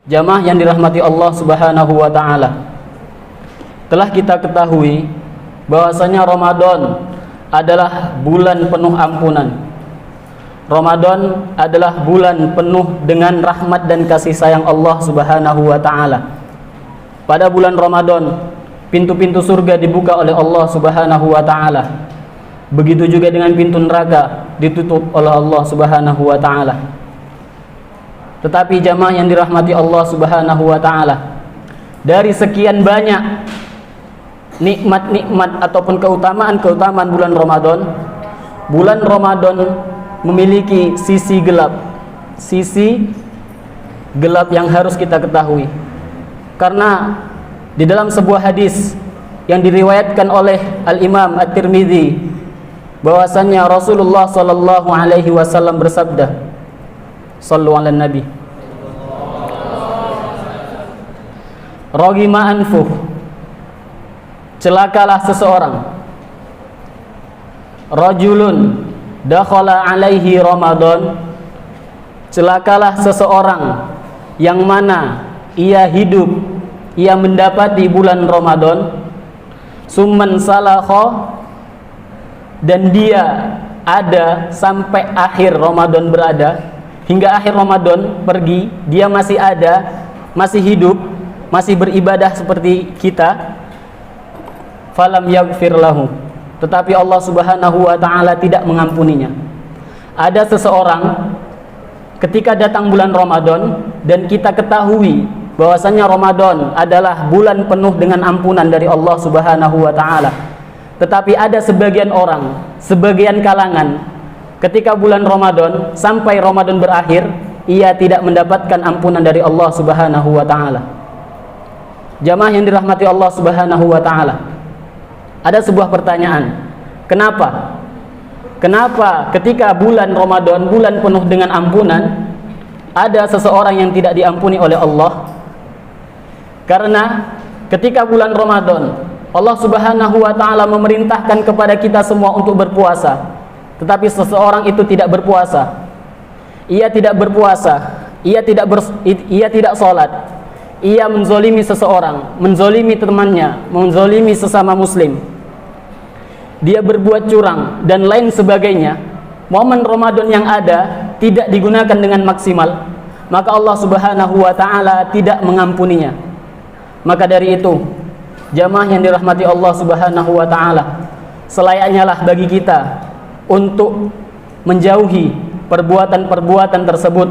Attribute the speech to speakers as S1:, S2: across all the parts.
S1: Jamaah yang dirahmati Allah Subhanahu wa taala. Telah kita ketahui bahwasanya Ramadan adalah bulan penuh ampunan. Ramadan adalah bulan penuh dengan rahmat dan kasih sayang Allah Subhanahu wa taala. Pada bulan Ramadan, pintu-pintu surga dibuka oleh Allah Subhanahu wa taala. Begitu juga dengan pintu neraka ditutup oleh Allah Subhanahu wa taala. Tetapi jamaah yang dirahmati Allah Subhanahu wa taala, dari sekian banyak nikmat-nikmat ataupun keutamaan-keutamaan bulan Ramadan memiliki sisi gelap yang harus kita ketahui. Karena di dalam sebuah hadis yang diriwayatkan oleh Al-Imam At-Tirmidzi, bahwasannya Rasulullah sallallahu alaihi wasallam bersabda, sallu ala nabi, ragima anfuh, celakalah seseorang, rajulun dakhala alaihi Ramadan, celakalah seseorang yang mana ia hidup, ia mendapati bulan Ramadan, summan salakha, dan dia ada sampai akhir Ramadan berada, hingga akhir Ramadan pergi, dia masih ada, masih hidup, masih beribadah seperti kita. Falam yaghfir lahu, tetapi Allah Subhanahu wa taala tidak mengampuninya. Ada seseorang ketika datang bulan Ramadan dan kita ketahui bahwasanya Ramadan adalah bulan penuh dengan ampunan dari Allah Subhanahu wa taala. Tetapi ada sebagian orang, sebagian kalangan, ketika bulan Ramadan sampai Ramadan berakhir, ia tidak mendapatkan ampunan dari Allah Subhanahu wa taala. Jamaah yang dirahmati Allah Subhanahu wa taala, ada sebuah pertanyaan. Kenapa? Kenapa ketika bulan Ramadan, bulan penuh dengan ampunan, ada seseorang yang tidak diampuni oleh Allah? Karena ketika bulan Ramadan, Allah Subhanahu wa taala memerintahkan kepada kita semua untuk berpuasa. Tetapi seseorang itu tidak berpuasa. Ia tidak berpuasa, ia tidak salat. Ia menzolimi seseorang, menzolimi temannya, menzolimi sesama muslim. Dia berbuat curang dan lain sebagainya. Momen Ramadan yang ada tidak digunakan dengan maksimal, maka Allah Subhanahu wa taala tidak mengampuninya. Maka dari itu, jamaah yang dirahmati Allah Subhanahu wa taala, selayaknya lah bagi kita untuk menjauhi perbuatan-perbuatan tersebut,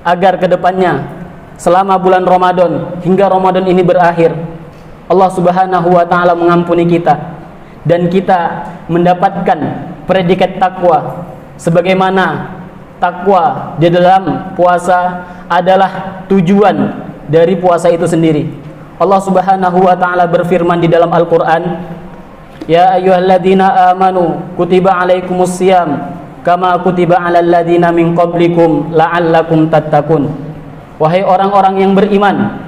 S1: agar kedepannya selama bulan Ramadan hingga Ramadan ini berakhir, Allah Subhanahu wa taala mengampuni kita dan kita mendapatkan predikat takwa, sebagaimana takwa di dalam puasa adalah tujuan dari puasa itu sendiri. Allah Subhanahu wa taala berfirman di dalam Al-Qur'an, ya ayyuhalladzina amanu kutiba alaikumusiyam kama kutiba alal ladzina min qablikum la'allakum tattaqun. Wahai orang-orang yang beriman,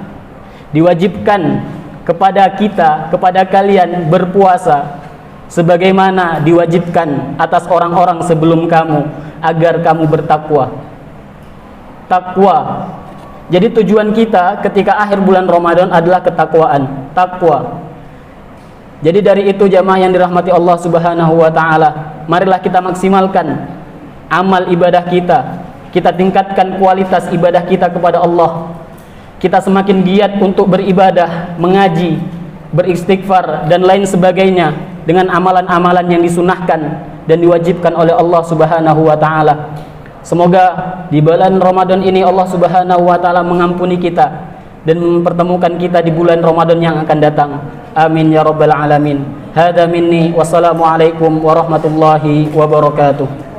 S1: diwajibkan kepada kita, kepada kalian berpuasa sebagaimana diwajibkan atas orang-orang sebelum kamu, agar kamu bertakwa. Takwa. Jadi tujuan kita ketika akhir bulan Ramadan adalah ketakwaan, takwa. Jadi dari itu jamaah yang dirahmati Allah Subhanahu wa taala, marilah kita maksimalkan amal ibadah kita. Kita tingkatkan kualitas ibadah kita kepada Allah. Kita semakin giat untuk beribadah, mengaji, beristighfar dan lain sebagainya dengan amalan-amalan yang disunahkan dan diwajibkan oleh Allah Subhanahu wa taala. Semoga di bulan Ramadan ini Allah Subhanahu wa taala mengampuni kita dan mempertemukan kita di bulan Ramadan yang akan datang. Amin ya rabbal alamin. Hada minni, wassalamualaikum warahmatullahi wabarakatuh.